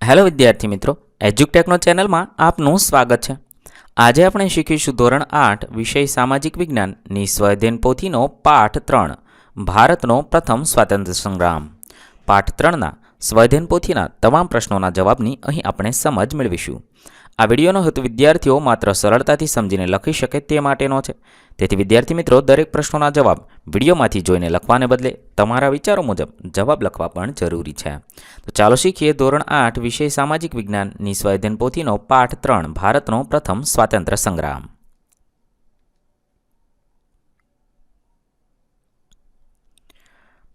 Hello વિદ્યાર્થી મિત્રો, એજ્યુકટેકનો ચેનલમાં આપનું સ્વાગત છે। આજે આપણે શીખીશું ધોરણ 8 વિષય સામાજિક વિજ્ઞાનની સ્વાધ્યાયન પોથીનો પાઠ 3 ભારતનો પ્રથમ સ્વાતંત્ર્ય સંગ્રામ। પાઠ 3ના સ્વાધ્યાયન પોથીના તમામ પ્રશ્નોના જવાબની અહીં આપણે સમજ મેળવીશું। આ વિડીયોનો હેતુ વિદ્યાર્થીઓ માત્ર સરળતાથી સમજીને લખી શકે તે માટેનો છે। તેથી વિદ્યાર્થી મિત્રો, દરેક પ્રશ્નોના જવાબ વિડીયોમાંથી જોઈને લખવાને બદલે તમારા વિચારો મુજબ જવાબ લખવા પણ જરૂરી છે। તો ચાલો શીખીએ ધોરણ 8 વિષય સામાજિક વિજ્ઞાનની સ્વાધ્યાયન પોથીનો પાઠ 3 ભારતનો પ્રથમ સ્વાતંત્ર્ય સંગ્રામ।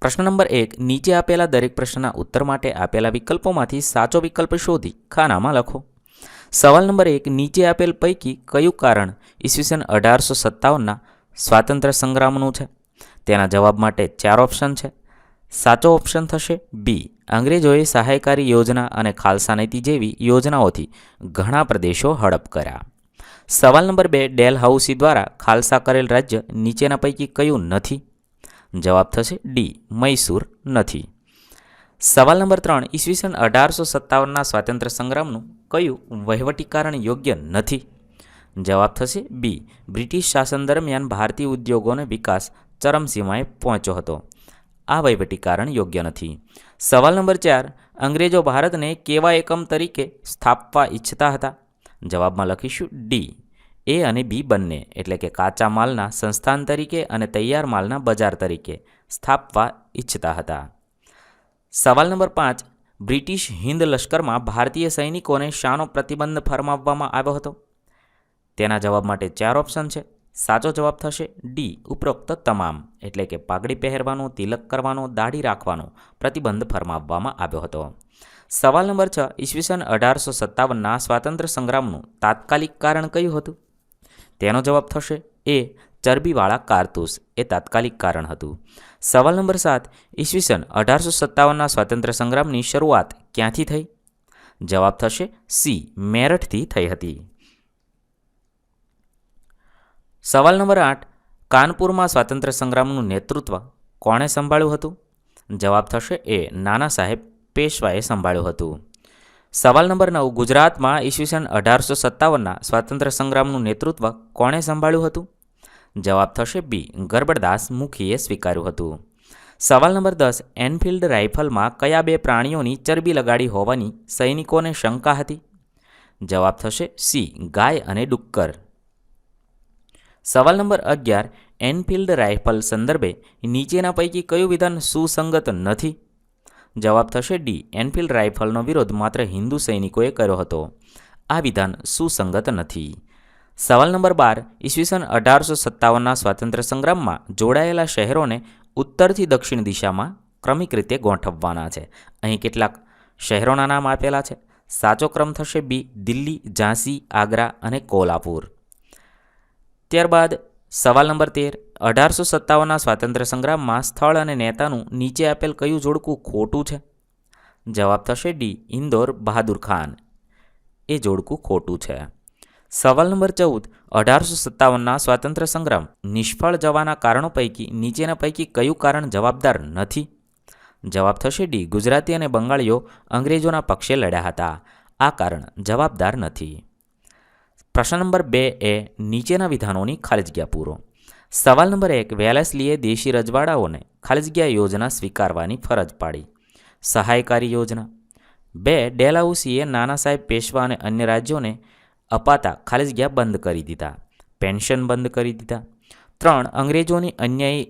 પ્રશ્ન નંબર 1, નીચે આપેલા દરેક પ્રશ્નના ઉત્તર માટે આપેલા વિકલ્પોમાંથી સાચો વિકલ્પ શોધી ખાનામાં લખો। સવાલ નંબર 1, નીચે આપેલ પૈકી કયું કારણ ઈસવીસન 1857ના સ્વાતંત્ર્ય સંગ્રામનું છે? તેના જવાબ માટે 4 ઓપ્શન છે। સાચો ઓપ્શન થશે બી, અંગ્રેજોએ સહાયકારી યોજના અને ખાલસા નીતિ જેવી યોજનાઓથી ઘણા પ્રદેશો હડપ કર્યા। સવાલ નંબર 2, ડેલહાઉસી દ્વારા ખાલસા કરેલ રાજ્ય નીચેના પૈકી કયું નથી? જવાબ થશે ડી, મૈસૂર નથી। સવાલ નંબર 3, ઈસવીસન 1857ના સ્વાતંત્ર્ય સંગ્રામનું કયું વહીવટી કારણ યોગ્ય નથી? જવાબ થશે બી, બ્રિટિશ શાસન દરમિયાન ભારતીય ઉદ્યોગોનો વિકાસ ચરમસીમાએ પહોંચ્યો હતો। આ વહીવટી કારણ યોગ્ય નથી। સવાલ નંબર 4, અંગ્રેજો ભારતને કેવા એકમ તરીકે સ્થાપવા ઈચ્છતા હતા? જવાબમાં લખીશું ડી, એ અને બી બંને, એટલે કે કાચા માલના સંસ્થાન તરીકે અને તૈયાર માલના બજાર તરીકે સ્થાપવા ઈચ્છતા હતા। સવાલ નંબર 5, બ્રિટિશ હિન્દ લશ્કરમાં ભારતીય સૈનિકોને શાનો પ્રતિબંધ ફરમાવવામાં આવ્યો હતો? તેના જવાબ માટે 4 ઓપ્શન છે। સાચો જવાબ થશે ડી, ઉપરોક્ત તમામ, એટલે કે પાઘડી પહેરવાનો, તિલક કરવાનો, દાઢી રાખવાનો પ્રતિબંધ ફરમાવવામાં આવ્યો હતો। સવાલ નંબર 6, ઈસવીસન 1857ના સ્વાતંત્ર્ય સંગ્રામનું તાત્કાલિક કારણ કયું હતું? તેનો જવાબ થશે એ, ચરબીવાળા કારતૂસ એ તાત્કાલિક કારણ હતું। સવાલ નંબર 7, ઈસવીસન 1857ના સ્વાતંત્ર્ય સંગ્રામની શરૂઆત ક્યાંથી થઈ? જવાબ થશે સી, મેરઠથી થઈ હતી। સવાલ નંબર 8, કાનપુરમાં સ્વાતંત્ર્ય સંગ્રામનું નેતૃત્વ કોણે સંભાળ્યું હતું? જવાબ થશે એ, નાના સાહેબ પેશવાએ સંભાળ્યું હતું। સવાલ નંબર 9, ગુજરાતમાં ઈસવીસન 1857ના સ્વાતંત્ર્ય સંગ્રામનું નેતૃત્વ કોણે સંભાળ્યું હતું? જવાબ થશે બી, ગરબડદાસ મુખીએ સ્વીકાર્યું હતું। સવાલ નંબર 10, એનફિલ્ડ રાઇફલમાં કયા બે પ્રાણીઓની ચરબી લગાડી હોવાની સૈનિકોને શંકા હતી? જવાબ થશે સી, ગાય અને ડુક્કર। સવાલ નંબર 11, એનફિલ્ડ રાઇફલ સંદર્ભે નીચેના પૈકી કયું વિધાન સુસંગત નથી? જવાબ થશે ડી, એનફિલ્ડ રાઇફલનો વિરોધ માત્ર હિન્દુ સૈનિકોએ કર્યો હતો। આ વિધાન સુસંગત નથી। સવાલ નંબર 12, ઈસવીસન 1857ના સ્વાતંત્ર્ય સંગ્રામમાં જોડાયેલા શહેરોને ઉત્તરથી દક્ષિણ દિશામાં ક્રમિક રીતે ગોઠવવાના છે। અહીં કેટલાક શહેરોના નામ આપેલા છે। સાચો ક્રમ થશે બી, દિલ્હી, ઝાંસી, આગ્રા અને કોલ્હાપુર। ત્યારબાદ સવાલ નંબર 13, 1857ના સ્વાતંત્ર્ય સંગ્રામમાં સ્થળ અને નેતાનું નીચે આપેલ કયું જોડકું ખોટું છે? જવાબ થશે ડી, ઇન્દોર બહાદુર ખાન એ જોડકું ખોટું છે। સવાલ નંબર 14, 1857ના સ્વાતંત્ર્ય સંગ્રામ નિષ્ફળ જવાના કારણો પૈકી નીચેના પૈકી કયું કારણ જવાબદાર નથી? જવાબ થશે ડી, ગુજરાતી અને બંગાળીઓ અંગ્રેજોના પક્ષે લડ્યા હતા। આ કારણ જવાબદાર નથી। પ્રશ્ન નંબર 2 એ નીચેના વિધાનોની ખાલી જગ્યા પૂરો। સવાલ નંબર 1, વેલેસ્લીએ દેશી રજવાડાઓને ખાલી જગ્યા યોજના સ્વીકારવાની ફરજ પાડી। સહાયકારી યોજના। 2, ડેલહાઉસીએ નાના સાહેબ પેશવા અને અન્ય રાજ્યોને અપાતા ખાલી જગ્યા બંધ કરી દીધા। પેન્શન બંધ કરી દીધા। 3, અંગ્રેજોની અન્યાયી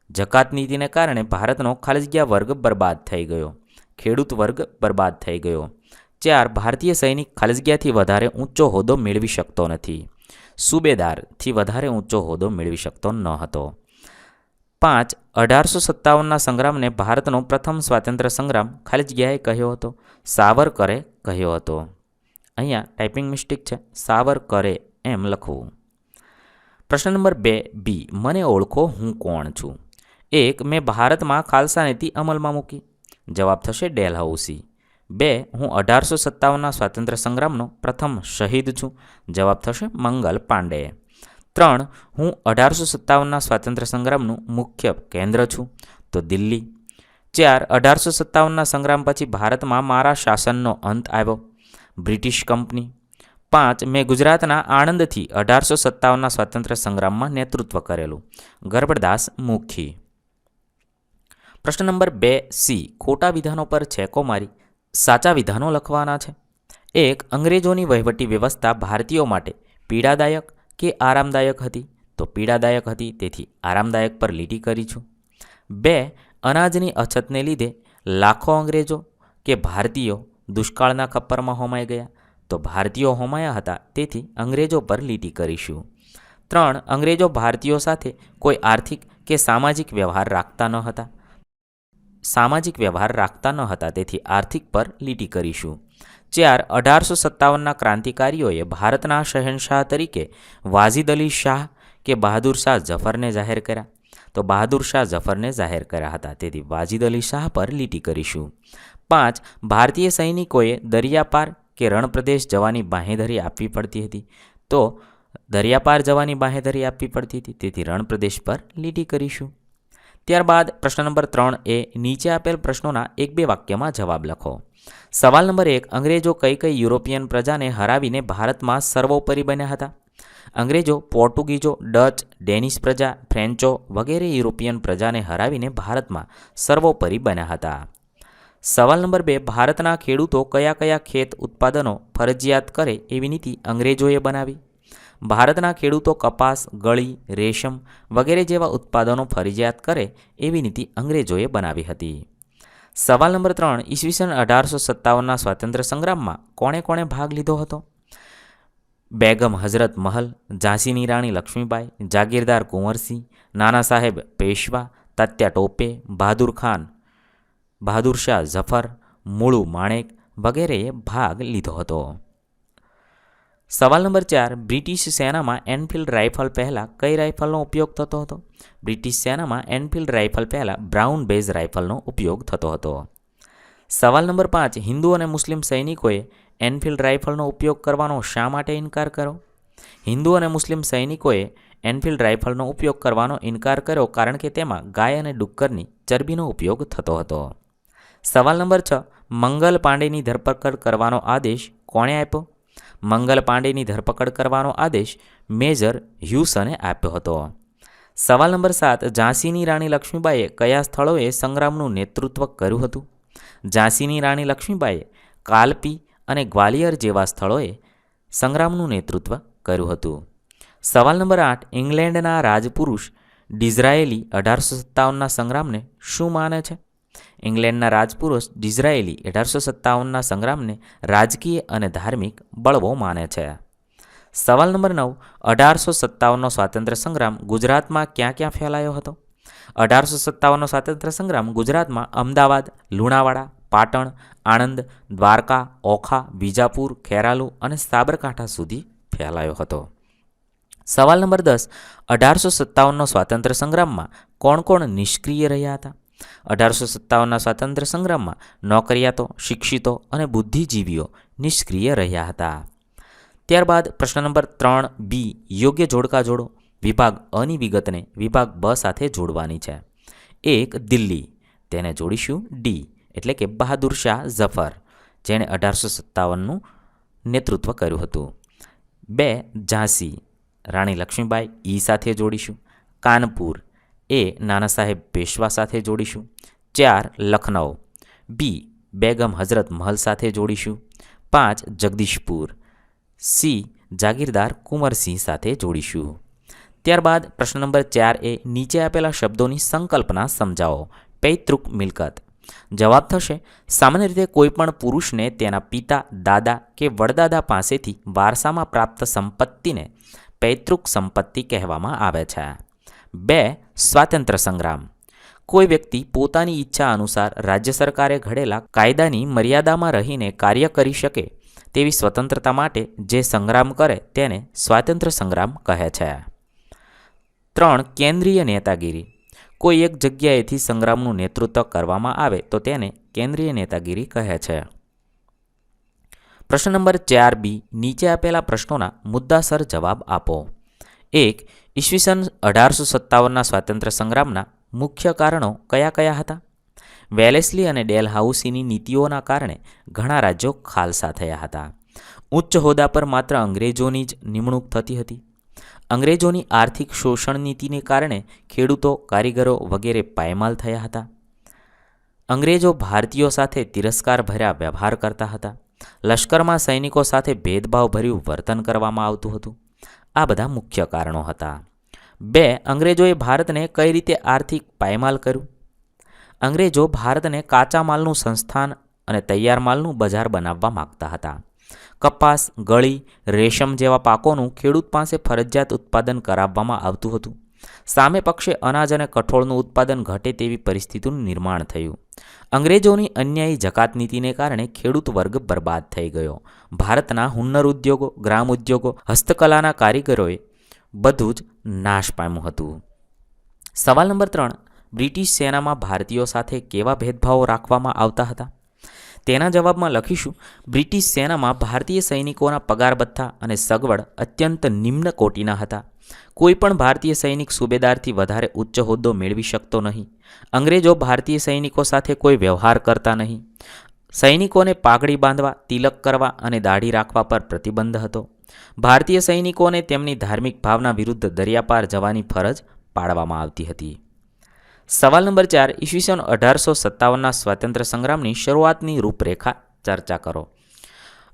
જકાત નીતિને કારણે ભારતનો ખાલી જગ્યા વર્ગ બરબાદ થઈ ગયો, ખેડૂત વર્ગ બરબાદ થઈ ગયો। 4, ભારતીય સૈનિક ખાલી જગ્યાથી વધારે ઊંચો હોદ્દો મેળવી શકતો નથી, સુબેદારથી વધારે ઊંચો હોદ્દો મેળવી શકતો ન હતો। 5, 1857ના સંગ્રામને ભારતનો પ્રથમ સ્વાતંત્ર્ય સંગ્રામ ખાલી જગ્યાએ કહ્યો હતો? સાવરકરે કહ્યો હતો। અહીંયા ટાઈપિંગ મિસ્ટેક છે, સાવરકરે એમ લખવું। પ્રશ્ન નંબર 2 બી, મને ઓળખો હું કોણ છું? 1, મેં ભારતમાં ખાલસા નીતિ અમલમાં મૂકી। જવાબ થશે ડેલહાઉસી। 2, હું 1857ના સ્વાતંત્ર્ય સંગ્રામનો પ્રથમ શહીદ છું। જવાબ થશે મંગલ પાંડે। 3, હું 1857ના સ્વાતંત્ર્ય સંગ્રામનું મુખ્ય કેન્દ્ર છું, તો દિલ્હી। 4. 1857ના સંગ્રામ પછી ભારતમાં મારા શાસનનો અંત આવ્યો. British company. 5. મેં ગુજરાતના આણંદથી 1857ના સ્વાતંત્ર્ય સંગ્રામમાં નેતૃત્વ કરેલું. ગરબડદાસ મુખી. પ્રશ્ન નંબર 2C. ખોટા વિધાનો પર છેકો મારી સાચા વિધાનો લખવાના છે. 1. અંગ્રેજોની વહીવટી વ્યવસ્થા ભારતીયો માટે પીડાદાયક કે આરામદાયક હતી? તો પીડાદાયક હતી, તેથી આરામદાયક પર લીટી કરી છું. 2. અનાજની અછતને લીધે લાખો અંગ્રેજો કે ભારતીયો દુષ્કાળના ખપ્પરમાં હોમાઈ ગયા? તો ભારતીયો હોમાયા હતા, તેથી અંગ્રેજો પર લીટી કરીશું. 3. અંગ્રેજો ભારતીયો સાથે કોઈ આર્થિક કે સામાજિક વ્યવહાર રાખતા ન હતા? તેથી આર્થિક પર લીટી કરીશું. 4. 1857ના ક્રાંતિકારીઓએ ભારતના શહેનશાહ તરીકે વાજિદ અલી શાહ કે બહાદુર શાહ જફરને જાહેર કર્યા? તો બહાદુર શાહ જફરને જાહેર કર્યા હતા, તેથી વાજિદ અલી શાહ પર લીટી કરીશું. 5. ભારતીય સૈનિકોએ દરિયાપાર કે રણપ્રદેશ જવાની બાંહેધરી આપવી પડતી હતી? તો દરિયાપાર જવાની બાંહેધરી આપવી પડતી હતી, તેથી રણપ્રદેશ પર લીટી કરીશું. ત્યારબાદ પ્રશ્ન નંબર 3A. નીચે આપેલ પ્રશ્નોના 1-2 વાક્યમાં જવાબ લખો. સવાલ નંબર 1. અંગ્રેજો કઈ કઈ યુરોપિયન પ્રજાને હરાવીને ભારતમાં સર્વોપરી બન્યા હતા? અંગ્રેજો પોર્ટુગીઝો, ડચ, ડેનિશ પ્રજા, ફ્રેન્ચો વગેરે યુરોપિયન પ્રજાને હરાવીને ભારતમાં સર્વોપરી બન્યા હતા. સવાલ નંબર 2. ભારતના ખેડૂતો કયા કયા ખેત ઉત્પાદનો ફરજિયાત કરે એવી નીતિ અંગ્રેજોએ બનાવી? ભારતના ખેડૂતો કપાસ, ગળી, રેશમ વગેરે જેવા ઉત્પાદનો ફરજિયાત કરે એવી નીતિ અંગ્રેજોએ બનાવી હતી. સવાલ નંબર 3. ઈસવીસન 1857ના સ્વાતંત્ર્ય સંગ્રામમાં કોણે કોણે ભાગ લીધો હતો? બેગમ હઝરત મહલ, ઝાંસીની રાણી લક્ષ્મીબાઈ, જાગીરદાર કુંવરસિંહ, નાના સાહેબ પેશવા, તાત્યા ટોપે, બહાદુર શાહ ઝફર, મુળુ માણેક વગેરેએ ભાગ લીધો હતો. સવાલ નંબર 4. બ્રિટિશ સેનામાં એનફિલ્ડ રાઇફલ પહેલાં કઈ રાઇફલનો ઉપયોગ થતો હતો? બ્રિટિશ સેનામાં એનફિલ્ડ રાઇફલ પહેલાં બ્રાઉન બેઝ રાઇફલનો ઉપયોગ થતો હતો. સવાલ નંબર 5. હિન્દુ અને મુસ્લિમ સૈનિકોએ એનફિલ્ડ રાઇફલનો ઉપયોગ કરવાનો શા માટે ઇનકાર કર્યો? હિન્દુ અને મુસ્લિમ સૈનિકોએ એનફિલ્ડ રાઇફલનો ઉપયોગ કરવાનો ઇનકાર કર્યો કારણ કે તેમાં ગાય અને ડુક્કરની ચરબીનો ઉપયોગ થતો હતો. સવાલ નંબર 6. મંગલ પાંડેની ધરપકડ કરવાનો આદેશ કોણે આપ્યો? મંગલ પાંડેની ધરપકડ કરવાનો આદેશ મેજર હ્યુસને આપ્યો હતો. સવાલ નંબર 7. ઝાંસીની રાણી લક્ષ્મીબાઈએ કયા સ્થળોએ સંગ્રામનું નેતૃત્વ કર્યું હતું? ઝાંસીની રાણી લક્ષ્મીબાઈએ કાલપી અને ગ્વાલિયર જેવા સ્થળોએ સંગ્રામનું નેતૃત્વ કર્યું હતું. સવાલ નંબર 8. ઇંગ્લેન્ડના રાજપુરુષ ડિઝરાયેલી 1857ના સંગ્રામને શું માને છે? ઇંગ્લેન્ડના રાજપુરુષ ડિઝરાયેલી 1857ના સંગ્રામને રાજકીય અને ધાર્મિક બળવો માને છે. સવાલ નંબર 9. 1857નો સ્વાતંત્ર્ય સંગ્રામ ગુજરાતમાં ક્યાં ક્યાં ફેલાયો હતો? 1857નો સ્વાતંત્ર્ય સંગ્રામ ગુજરાતમાં અમદાવાદ, લુણાવાડા, પાટણ, આણંદ, દ્વારકા, ઓખા, બીજાપુર, ખેરાલુ અને સાબરકાંઠા સુધી ફેલાયો હતો. સવાલ નંબર 10. 1857નો સ્વાતંત્ર્ય સંગ્રામમાં કોણ કોણ નિષ્ક્રિય રહ્યા હતા? 1857ના સ્વાતંત્ર્ય સંગ્રામમાં નોકરિયાતો, શિક્ષિતો અને બુદ્ધિજીવીઓ નિષ્ક્રિય રહ્યા હતા. ત્યારબાદ પ્રશ્ન નંબર 3B. યોગ્ય જોડકા જોડો. વિભાગ અની વિગતને વિભાગ બ સાથે જોડવાની છે. 1. દિલ્હી, તેને જોડીશું ડી એટલે કે બહાદુર શાહ ઝફર, જેણે 1857નું નેતૃત્વ કર્યું હતું. 2. ઝાંસી, રાણી લક્ષ્મીબાઈ, ઈ સાથે જોડીશું. કાનપુર, એ નાના સાહેબ પેશવા સાથે જોડીશું. 4. લખનઉ, બી બેગમ હઝરત મહલ સાથે જોડીશું. 5. જગદીશપુર, સી જાગીરદાર કુંવરસિંહ સાથે જોડીશું. ત્યારબાદ પ્રશ્ન નંબર 4A. નીચે આપેલા શબ્દોની સંકલ્પના સમજાવો. પૈતૃક મિલકત. જવાબ થશે સામાન્ય રીતે કોઈપણ પુરુષને તેના પિતા, દાદા કે વડદાદા પાસેથી વારસામાં પ્રાપ્ત સંપત્તિને પૈતૃક સંપત્તિ કહેવામાં આવે છે. 2. સ્વાતંત્ર્ય સંગ્રામ. કોઈ વ્યક્તિ પોતાની ઈચ્છા અનુસાર રાજ્ય સરકારે ઘડેલા કાયદાની મર્યાદામાં રહીને કાર્ય કરી શકે તેવી સ્વતંત્રતા માટે જે સંગ્રામ કરે તેને સ્વાતંત્ર્ય સંગ્રામ કહે છે. 3. કેન્દ્રીય નેતાગીરી. કોઈ એક જગ્યાએથી સંગ્રામનું નેતૃત્વ કરવામાં આવે તો તેને કેન્દ્રીય નેતાગીરી કહે છે. પ્રશ્ન નંબર 4B. નીચે આપેલા પ્રશ્નોના મુદ્દાસર જવાબ આપો. 1. ઈસવીસન 1857ના સ્વાતંત્ર્ય સંગ્રામના મુખ્ય કારણો કયા કયા હતા? વેલેસ્લી અને ડેલહાઉસીની નીતિઓના કારણે ઘણા રાજ્યો ખાલસા થયા હતા. ઉચ્ચ હોદ્દા પર માત્ર અંગ્રેજોની જ નિમણૂક થતી હતી. અંગ્રેજોની આર્થિક શોષણ નીતિને કારણે ખેડૂતો, કારીગરો વગેરે પાયમાલ થયા હતા. અંગ્રેજો ભારતીયો સાથે તિરસ્કારભર્યા વ્યવહાર કરતા હતા. લશ્કરમાં સૈનિકો સાથે ભેદભાવભર્યું વર્તન કરવામાં આવતું હતું. આ બધા મુખ્ય કારણો હતા. 2. અંગ્રેજોએ ભારતને કઈ રીતે આર્થિક પાયમાલ કર્યું? અંગ્રેજો ભારતને કાચા માલનું સંસ્થાન અને તૈયાર માલનું બજાર બનાવવા માગતા હતા. કપાસ, ગળી, રેશમ જેવા પાકોનું ખેડૂત પાસે ફરજિયાત ઉત્પાદન કરાવવામાં આવતું હતું. સામે પક્ષે અનાજ અને કઠોળનું ઉત્પાદન ઘટે તેવી પરિસ્થિતિનું નિર્માણ થયું. અંગ્રેજોની અન્યાયી જકાત નીતિને કારણે ખેડૂત વર્ગ બરબાદ થઈ ગયો. ભારતના હુન્નર ઉદ્યોગો, ગ્રામ ઉદ્યોગો, હસ્તકલાના કારીગરોએ બધું જ નાશ પામ્યું હતું. સવાલ નંબર 3. બ્રિટિશ સેનામાં ભારતીયો સાથે કેવા ભેદભાવો રાખવામાં આવતા હતા? તેના જવાબમાં લખીશું, બ્રિટિશ સેનામાં ભારતીય સૈનિકોના પગાર ભથ્થા અને સગવડ અત્યંત નિમ્ન કોટીના હતા. કોઈ પણ ભારતીય સૈનિક સુબેદારથી વધારે ઉચ્ચ હોદ્દો મેળવી શકતો નહીં. અંગ્રેજો ભારતીય સૈનિકો સાથે કોઈ વ્યવહાર કરતા નહીં. સૈનિકોને પાઘડી બાંધવા, તિલક કરવા અને દાઢી રાખવા પર પ્રતિબંધ હતો. ભારતીય સૈનિકોને તેમની ધાર્મિક ભાવના વિરુદ્ધ દરિયાપાર જવાની ફરજ પાડવામાં આવતી હતી. સવાલ નંબર 4. ઈસવીસન 1857ના સ્વાતંત્ર્ય સંગ્રામની શરૂઆતની રૂપરેખા ચર્ચા કરો.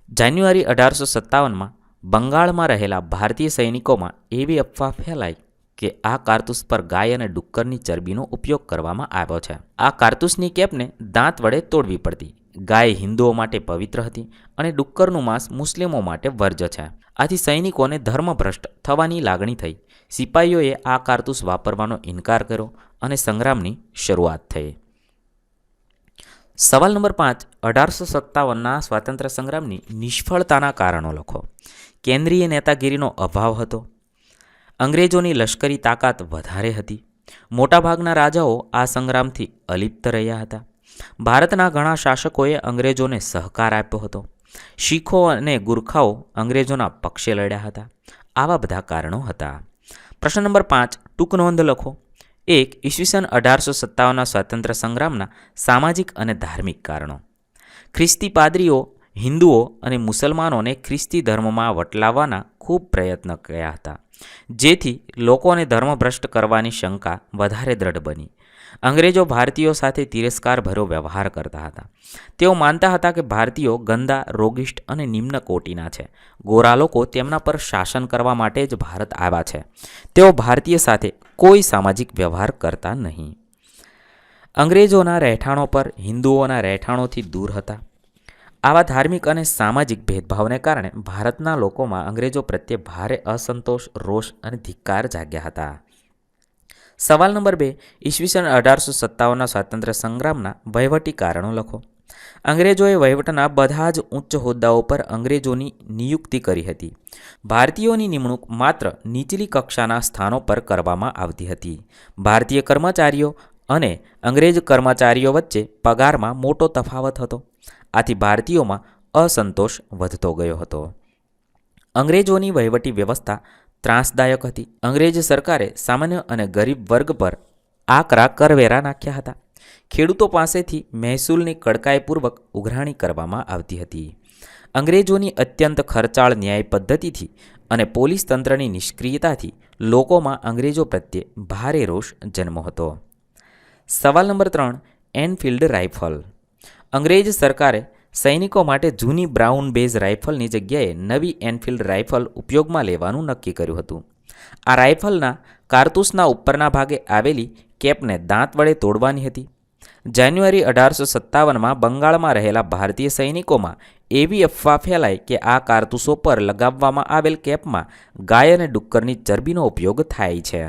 જાન્યુઆરી 1857માં બંગાળમાં રહેલા ભારતીય સૈનિકોમાં એવી અફવા ફેલાઈ કે આ કારતૂસ પર ગાય અને ડુક્કરની ચરબીનો ઉપયોગ કરવામાં આવ્યો છે. આ કારતૂસની કેપને દાંત વડે તોડવી પડતી. ગાય હિન્દુઓ માટે પવિત્ર હતી અને ડુક્કરનું માંસ મુસ્લિમો માટે વર્જ છે. આથી સૈનિકોને ધર્મભ્રષ્ટ થવાની લાગણી થઈ. સિપાહીઓએ આ કારતૂસ વાપરવાનો ઇનકાર કર્યો અને સંગ્રામની શરૂઆત થઈ. સવાલ નંબર 5. 1857ના સ્વાતંત્ર્ય સંગ્રામની નિષ્ફળતાના કારણો લખો. કેન્દ્રીય નેતાગીરીનો અભાવ હતો. અંગ્રેજોની લશ્કરી તાકાત વધારે હતી. મોટાભાગના રાજાઓ આ સંગ્રામથી અલિપ્ત રહ્યા હતા. ભારતના ઘણા શાસકોએ અંગ્રેજોને સહકાર આપ્યો હતો. શીખો અને ગુરખાઓ અંગ્રેજોના પક્ષે લડ્યા હતા. આવા બધા કારણો હતા. પ્રશ્ન નંબર 5. ટૂંક નોંધ લખો. 1. ઈસવીસન 1857ના સ્વાતંત્ર્ય સંગ્રામના સામાજિક અને ધાર્મિક કારણો. ખ્રિસ્તી પાદરીઓ હિન્દુઓ અને મુસલમાનોને ખ્રિસ્તી ધર્મમાં વટલાવવાના ખૂબ પ્રયત્ન કર્યા હતા, જેથી લોકોને ધર્મભ્રષ્ટ કરવાની શંકા વધારે દ્રઢ બની. અંગ્રેજો ભારતીયો સાથે તિરસ્કારભર્યો વ્યવહાર કરતા હતા. તેઓ માનતા હતા કે ભારતીયો ગંદા, રોગિષ્ટ અને નિમ્ન કોટીના છે. ગોરા લોકો તેમના પર શાસન કરવા માટે જ ભારત આવ્યા છે. તેઓ ભારતીય સાથે કોઈ સામાજિક વ્યવહાર કરતા નહીં. અંગ્રેજોના રહેઠાણો પર હિન્દુઓના રહેઠાણોથી દૂર હતા. આવા ધાર્મિક અને સામાજિક ભેદભાવને કારણે ભારતના લોકોમાં અંગ્રેજો પ્રત્યે ભારે અસંતોષ, રોષ અને ધિક્કાર જાગ્યા હતા. સવાલ નંબર 2. ઈસવીસન 1857ના સ્વાતંત્ર્ય સંગ્રામના વહીવટી કારણો લખો. અંગ્રેજોએ વહીવટના બધા જ ઉચ્ચ હોદ્દાઓ પર અંગ્રેજોની નિયુક્તિ કરી હતી. ભારતીયોની નિમણૂક માત્ર નીચલી કક્ષાના સ્થાનો પર કરવામાં આવતી હતી. ભારતીય કર્મચારીઓ અને અંગ્રેજ કર્મચારીઓ વચ્ચે પગારમાં મોટો તફાવત હતો. આથી ભારતીયોમાં અસંતોષ વધતો ગયો હતો. અંગ્રેજોની વહીવટી વ્યવસ્થા ત્રાસદાયક હતી. અંગ્રેજ સરકારે સામાન્ય અને ગરીબ વર્ગ પર આકરા કરવેરા નાખ્યા હતા. ખેડૂતો પાસેથી મહેસૂલની કડકાઈપૂર્વક ઉઘરાણી કરવામાં આવતી હતી. અંગ્રેજોની અત્યંત ખર્ચાળ ન્યાય પદ્ધતિથી અને પોલીસ તંત્રની નિષ્ક્રિયતાથી લોકોમાં અંગ્રેજો પ્રત્યે ભારે રોષ જન્મો હતો. સવાલ નંબર 3. Enfield rifle. અંગ્રેજ સરકારે સૈનિકો માટે જૂની બ્રાઉન બેઝ રાઇફલની જગ્યાએ નવી એનફિલ્ડ રાઇફલ ઉપયોગમાં લેવાનું નક્કી કર્યું હતું. આ રાઇફલના કારતૂસના ઉપરના ભાગે આવેલી કેપને દાંત વડે તોડવાની હતી. જાન્યુઆરી 1857માં બંગાળમાં રહેલા ભારતીય સૈનિકોમાં એવી અફવા ફેલાઈ કે આ કારતૂસો પર લગાવવામાં આવેલ કેપમાં ગાય અને ડુક્કરની ચરબીનો ઉપયોગ થાય છે.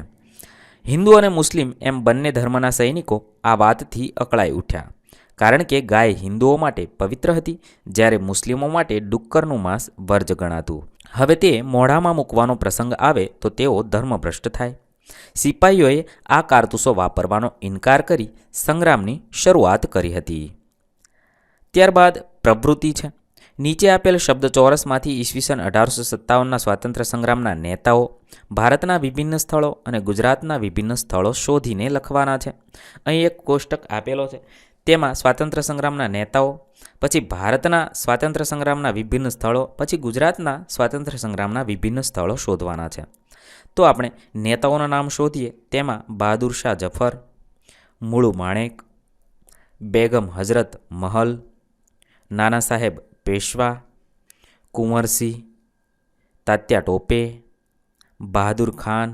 હિન્દુ અને મુસ્લિમ એમ બંને ધર્મના સૈનિકો આ વાતથી અકળાઈ ઉઠ્યા, કારણ કે ગાય હિન્દુઓ માટે પવિત્ર હતી, જ્યારે મુસ્લિમો માટે ડુક્કરનું માંસ વર્જ ગણાતું. હવે તે મોઢામાં મૂકવાનો પ્રસંગ આવે તો તેઓ ધર્મભ્રષ્ટ થાય. સિપાહીઓએ આ કારતૂસો વાપરવાનો ઇનકાર કરી સંગ્રામની શરૂઆત કરી હતી. ત્યારબાદ પ્રવૃત્તિ છે. નીચે આપેલ શબ્દચોરસમાંથી ઈસવીસન 1857ના સ્વાતંત્ર્ય સંગ્રામના નેતાઓ, ભારતના વિભિન્ન સ્થળો અને ગુજરાતના વિભિન્ન સ્થળો શોધીને લખવાના છે. અહીં એક કોષ્ટક આપેલો છે. તેમાં સ્વાતંત્ર્ય સંગ્રામના નેતાઓ, પછી ભારતના સ્વાતંત્ર્ય સંગ્રામના વિભિન્ન સ્થળો, પછી ગુજરાતના સ્વાતંત્ર્ય સંગ્રામના વિભિન્ન સ્થળો શોધવાના છે. તો આપણે નેતાઓના નામ શોધીએ. તેમાં બહાદુર શાહ જફર, મુળુ માણેક, બેગમ હઝરત મહલ, નાના સાહેબ પેશવા, કુંવરસિંહ, તાત્યા ટોપે, બહાદુર ખાન,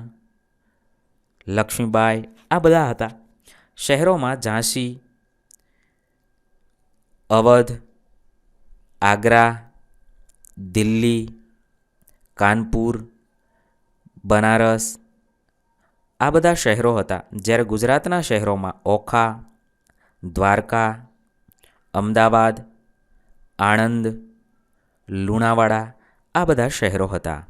લક્ષ્મીબાઈ, આ બધા હતા. શહેરોમાં ઝાંસી, અવધ, આગ્રા, દિલ્હી, કાનપુર, બનારસ, આ બધા શહેરો હતા. જ્યારે ગુજરાતના શહેરોમાં ઓખા, દ્વારકા, અમદાવાદ, આણંદ, લુણાવાડા, આ બધા શહેરો હતા.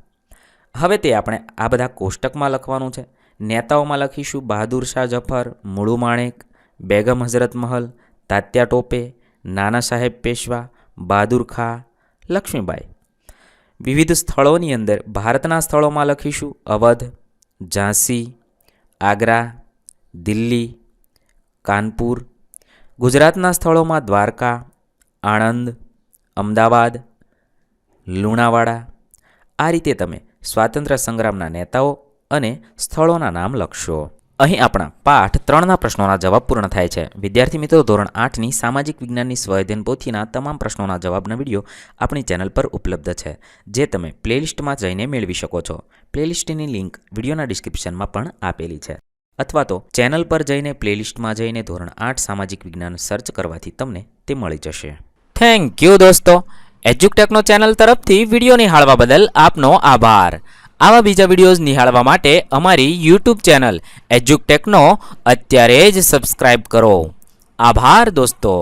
હવે તે આપણે આ બધા કોષ્ટકમાં લખવાનું છે. નેતાઓમાં લખીશું બહાદુર શાહ જફર, મુળુ માણેક, બેગમ હઝરત મહલ, તાત્યા ટોપે, નાના સાહેબ પેશવા, બહાદુર ખાં, લક્ષ્મીબાઈ. વિવિધ સ્થળોની અંદર ભારતના સ્થળોમાં લખીશું અવધ, ઝાંસી, આગ્રા, દિલ્હી, કાનપુર. ગુજરાતના સ્થળોમાં દ્વારકા, આણંદ, અમદાવાદ, લુણાવાડા. આ રીતે તમે સ્વાતંત્ર્ય સંગ્રામના નેતાઓ અને સ્થળોના નામ લખશો. અહીં આપણા પાઠ 3ના પ્રશ્નોના જવાબ પૂર્ણ થાય છે. વિદ્યાર્થી મિત્રો, ધોરણ 8ની સામાજિક વિજ્ઞાનની સ્વઅધ્યયન પોથીના તમામ પ્રશ્નોના જવાબના વિડીયો આપણી ચેનલ પર ઉપલબ્ધ છે, જે તમે પ્લેલિસ્ટમાં જઈને મેળવી શકો છો. પ્લેલિસ્ટની લિંક વિડીયોના ડિસ્ક્રિપ્શનમાં પણ આપેલી છે, અથવા તો ચેનલ પર જઈને પ્લેલિસ્ટમાં જઈને ધોરણ 8 સામાજિક વિજ્ઞાન સર્ચ કરવાથી તમને તે મળી જશે. થેન્ક યુ દોસ્તો. એજ્યુકટેકનો ચેનલ તરફથી વિડીયો નિહાળવા બદલ આપનો આભાર. આવા બીજા વિડીયોઝ નિહાળવા માટે અમારી યુટ્યુબ ચેનલ એજ્યુકટેકનો અત્યારે જ સબસ્ક્રાઇબ કરો. આભાર દોસ્તો.